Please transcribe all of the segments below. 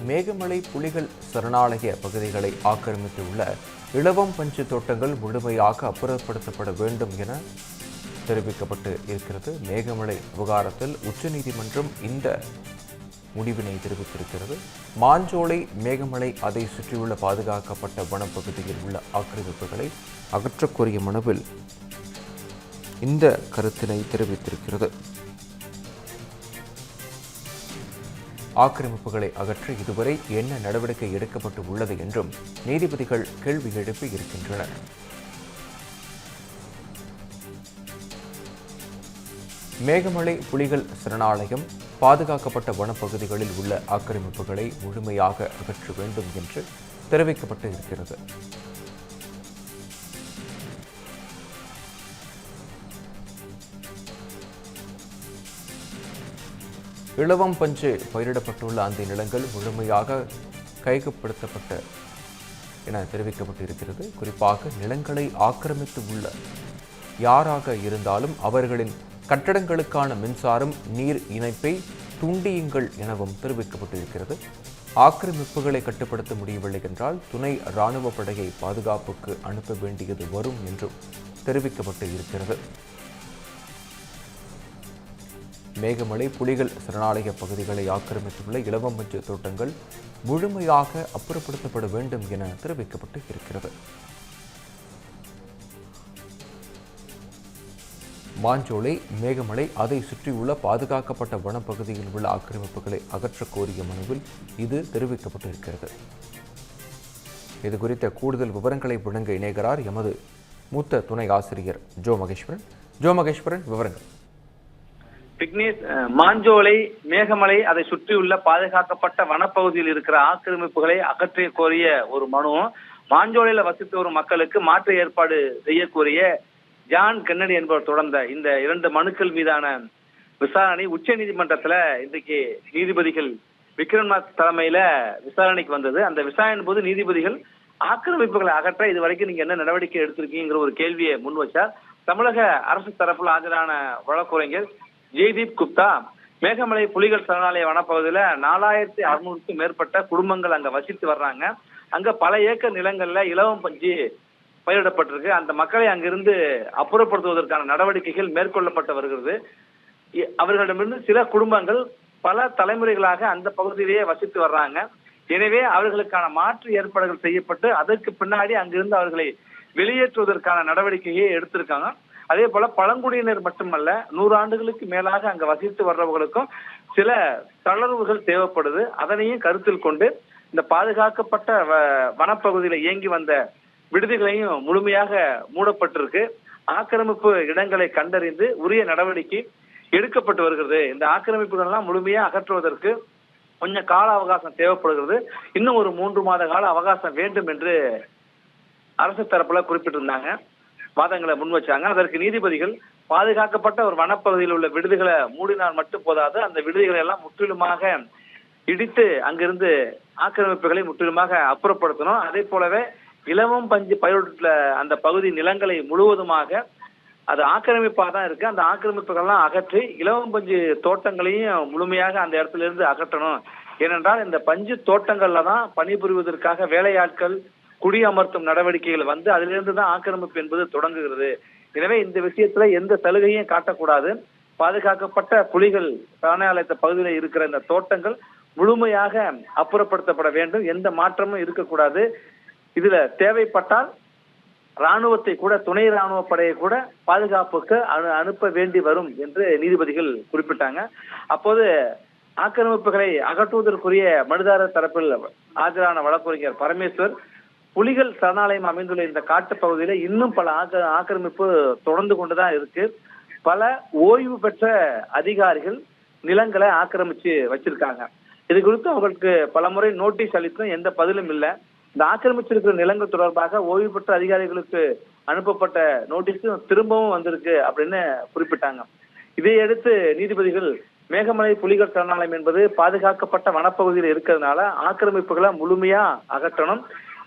மேகமலை புலிகள் சரணாலய பகுதிகளை ஆக்கிரமித்துள்ள இலவம் பஞ்சு தோட்டங்கள் முழுமையாக அப்புறப்படுத்தப்பட வேண்டும் என தெரிவிக்கப்பட்டு இருக்கிறது. மேகமலை விவகாரத்தில் உச்சநீதிமன்றம் இந்த முடிவினை தெரிவித்திருக்கிறது. மாஞ்சோலை, மேகமலை, அதை சுற்றியுள்ள பாதுகாக்கப்பட்ட வனப்பகுதியில் உள்ள ஆக்கிரமிப்புகளை அகற்றக்கோரிய மனுவில் இந்த கருத்தினை தெரிவித்திருக்கிறது. ஆக்கிரமிப்புகளை அகற்ற இதுவரை என்ன நடவடிக்கை எடுக்கப்பட்டு உள்ளது என்றும் நீதிபதிகள் கேள்வி எழுப்பி இருக்கின்றனர். மேகமலை புலிகள் சரணாலயம் பாதுகாக்கப்பட்ட வனப்பகுதிகளில் உள்ள ஆக்கிரமிப்புகளை முழுமையாக அகற்ற வேண்டும் என்று தெரிவிக்கப்பட்டு இருக்கிறது. இலவம் பஞ்சு பயிரிடப்பட்டுள்ள அந்த நிலங்கள் முழுமையாக கையகப்படுத்தப்பட்ட என தெரிவிக்கப்பட்டிருக்கிறது. குறிப்பாக நிலங்களை ஆக்கிரமித்து உள்ள யாராக இருந்தாலும் அவர்களின் கட்டடங்களுக்கான மின்சாரம், நீர் இணைப்பை துண்டியுங்கள் எனவும் தெரிவிக்கப்பட்டிருக்கிறது. ஆக்கிரமிப்புகளை கட்டுப்படுத்த முடியவில்லை என்றால் துணை இராணுவ படையை பாதுகாப்புக்கு அனுப்ப வேண்டியது வரும் என்றும் தெரிவிக்கப்பட்டு இருக்கிறது. மேகமலை புலிகள் சரணாலய பகுதிகளை ஆக்கிரமித்துள்ள இலவம் பஞ்சு தோட்டங்கள் முழுமையாக அப்புறப்படுத்தப்பட வேண்டும் என தெரிவிக்கப்பட்டு இருக்கிறது. மாஞ்சோலை, மேகமலை, அதை சுற்றியுள்ள பாதுகாக்கப்பட்ட வனப்பகுதியில் உள்ள ஆக்கிரமிப்புகளை அகற்றக் கோரிய மனுவில் இது தெரிவிக்கப்பட்டிருக்கிறது. இது குறித்த கூடுதல் விவரங்களை வழங்க இணைகிறார் எமது மூத்த துணை ஆசிரியர் ஜோ மகேஸ்வரன். விவரங்கள். விக்னேஷ், மாஞ்சோலை, மேகமலை, அதை சுற்றியுள்ள பாதுகாக்கப்பட்ட வனப்பகுதியில் இருக்கிற ஆக்கிரமிப்புகளை அகற்ற கோரிய ஒரு மனு, மாஞ்சோலையில வசித்து வரும் மக்களுக்கு மாற்று ஏற்பாடு செய்யக்கூடிய ஜான் கென்னடி என்பவர் தொடர்ந்த இந்த 2 மனுக்கள் மீதான விசாரணை உச்ச நீதிமன்றத்துல இன்றைக்கு நீதிபதிகள் விக்ரம்நாத் தலைமையில விசாரணைக்கு வந்தது. அந்த விசாரணையின் போது நீதிபதிகள் ஆக்கிரமிப்புகளை அகற்ற இதுவரைக்கும் நீங்க என்ன நடவடிக்கை எடுத்திருக்கீங்கிற ஒரு கேள்வியை முன் வச்சார். தமிழக அரசு தரப்பில் ஆஜரான வழக்குரைஞர் ஜெய்தீப் குப்தா, மேகமலை புலிகள் சரணாலய வனப்பகுதியில 4600க்கும் மேற்பட்ட குடும்பங்கள் அங்க வசித்து வர்றாங்க. அங்க பல ஏக்கர் நிலங்கள்ல இலவம் பஞ்சு பயிரிடப்பட்டிருக்கு. அந்த மக்களை அங்கிருந்து அப்புறப்படுத்துவதற்கான நடவடிக்கைகள் மேற்கொள்ளப்பட்டு வருகிறது. அவர்களிடமிருந்து சில குடும்பங்கள் பல தலைமுறைகளாக அந்த பகுதியிலேயே வசித்து வர்றாங்க. எனவே அவர்களுக்கான மாற்று ஏற்பாடுகள் செய்யப்பட்டு அதற்கு பின்னாடி அங்கிருந்து அவர்களை வெளியேற்றுவதற்கான நடவடிக்கையை எடுத்திருக்காங்க. அதே போல பழங்குடியினர் மட்டுமல்ல, 100 ஆண்டுகளுக்கு மேலாக அங்க வசித்து வர்றவர்களுக்கும் சில தளர்வுகள் தேவைப்படுது. அதனையும் கருத்தில் கொண்டு இந்த பாதுகாக்கப்பட்ட வனப்பகுதியில இயங்கி வந்த விடுதிகளையும் முழுமையாக மூடப்பட்டிருக்கு. ஆக்கிரமிப்பு இடங்களை கண்டறிந்து உரிய நடவடிக்கை எடுக்கப்பட்டு வருகிறது. இந்த ஆக்கிரமிப்புகள் எல்லாம் முழுமையா அகற்றுவதற்கு கொஞ்சம் கால அவகாசம் தேவைப்படுகிறது. இன்னும் ஒரு 3 மாத கால அவகாசம் வேண்டும் என்று அரசு தரப்புல குறிப்பிட்டிருந்தாங்க. வாதங்களை முன் வச்சாங்க. அதற்கு நீதிபதிகள் பாதுகாக்கப்பட்ட ஒரு வனப்பகுதியில் உள்ள விடுதிகளை மூடினால் மட்டும் போதாது, அந்த விடுதிகளை எல்லாம் முற்றிலுமாக இடித்து அங்கிருந்து ஆக்கிரமிப்புகளை முற்றிலுமாக அப்புறப்படுத்தணும். அதே போலவே இலவம் பஞ்சு பயிரிட்டுள்ள அந்த பகுதி நிலங்களை முழுவதுமாக அது ஆக்கிரமிப்பாக தான் இருக்கு. அந்த ஆக்கிரமிப்புகள்லாம் அகற்றி இலவம் பஞ்சு தோட்டங்களையும் முழுமையாக அந்த இடத்துல இருந்து அகற்றணும். ஏனென்றால் இந்த பஞ்சு தோட்டங்கள்ல தான் பணிபுரிவதற்காக வேலையாட்கள் குடியமர்த்தும் நடவடிக்கைகள் வந்து அதிலிருந்து தான் ஆக்கிரமிப்பு என்பது தொடங்குகிறது. எனவே இந்த விஷயத்துல எந்த சலுகையும் காட்டக்கூடாது. பாதுகாக்கப்பட்ட புலிகள் சரணாலய பகுதியில் இருக்கிற இந்த தோட்டங்கள் முழுமையாக அப்புறப்படுத்தப்பட வேண்டும். எந்த மாற்றமும் இருக்கக்கூடாது. இதுல தேவைப்பட்டால் இராணுவத்தை கூட, துணை இராணுவ படையை கூட பாதுகாப்புக்கு அனுப்ப வேண்டி வரும் என்று நீதிபதிகள் குறிப்பிட்டாங்க. அப்போது ஆக்கிரமிப்புகளை அகற்றுவதற்குரிய மனுதாரர் தரப்பில் ஆஜரான வழக்கறிஞர் பரமேஸ்வர், புலிகள் சரணாலயம் அமைந்துள்ள இந்த காட்டு பகுதியில இன்னும் பல ஆக்கிரமிப்பு தொடர்ந்து கொண்டுதான் இருக்கு. பல ஓய்வு பெற்ற அதிகாரிகள் நிலங்களை ஆக்கிரமிச்சு வச்சிருக்காங்க. இது குறித்து அவங்களுக்கு பல முறை நோட்டீஸ் அளித்தும் எந்த பதிலும் இல்லை. இந்த ஆக்கிரமிச்சிருக்கிற நிலங்கள் தொடர்பாக ஓய்வு பெற்ற அதிகாரிகளுக்கு அனுப்பப்பட்ட நோட்டீஸும் திரும்பவும் வந்திருக்கு அப்படின்னு குறிப்பிட்டாங்க. இதையடுத்து நீதிபதிகள் மேகமலை புலிகள் சரணாலயம் என்பது பாதுகாக்கப்பட்ட வனப்பகுதியில் இருக்கிறதுனால ஆக்கிரமிப்புகளை முழுமையா அகற்றணும்.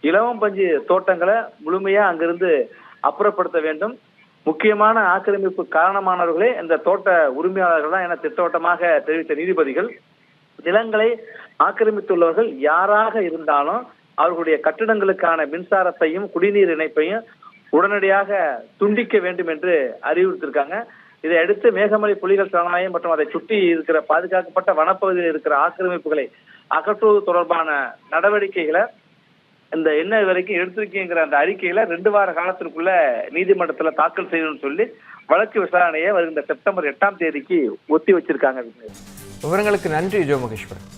இலவம் பஞ்சு தோட்டங்களை முழுமையா அங்கிருந்து அப்புறப்படுத்த வேண்டும். முக்கியமான ஆக்கிரமிப்பு காரணமானவர்களே இந்த தோட்ட உரிமையாளர்கள் தான் என திட்டவட்டமாக தெரிவித்த நீதிபதிகள் நிலங்களை ஆக்கிரமித்துள்ளவர்கள் யாராக இருந்தாலும் அவர்களுடைய கட்டிடங்களுக்கான மின்சாரத்தையும் குடிநீர் இணைப்பையும் உடனடியாக துண்டிக்க வேண்டும் என்று அறிவுறுத்திருக்காங்க. இதை அடுத்து மேகமலை புலிகள் சரணாலயம் மற்றும் அதை சுற்றி இருக்கிற பாதுகாக்கப்பட்ட வனப்பகுதியில் இருக்கிற ஆக்கிரமிப்புகளை அகற்றுவது தொடர்பான நடவடிக்கைகளை இந்த என்ன வரைக்கும் எடுத்திருக்கீங்கிற அந்த அறிக்கையில 2 வார காலத்திற்குள்ள நீதிமன்றத்துல தாக்கல் செய்யணும்னு சொல்லி வழக்கு விசாரணையை வருகின்ற செப்டம்பர் 8ஆம் தேதிக்கு ஒத்தி வச்சிருக்காங்க. விவரங்களுக்கு நன்றி ஜோ மகேஸ்வரன்.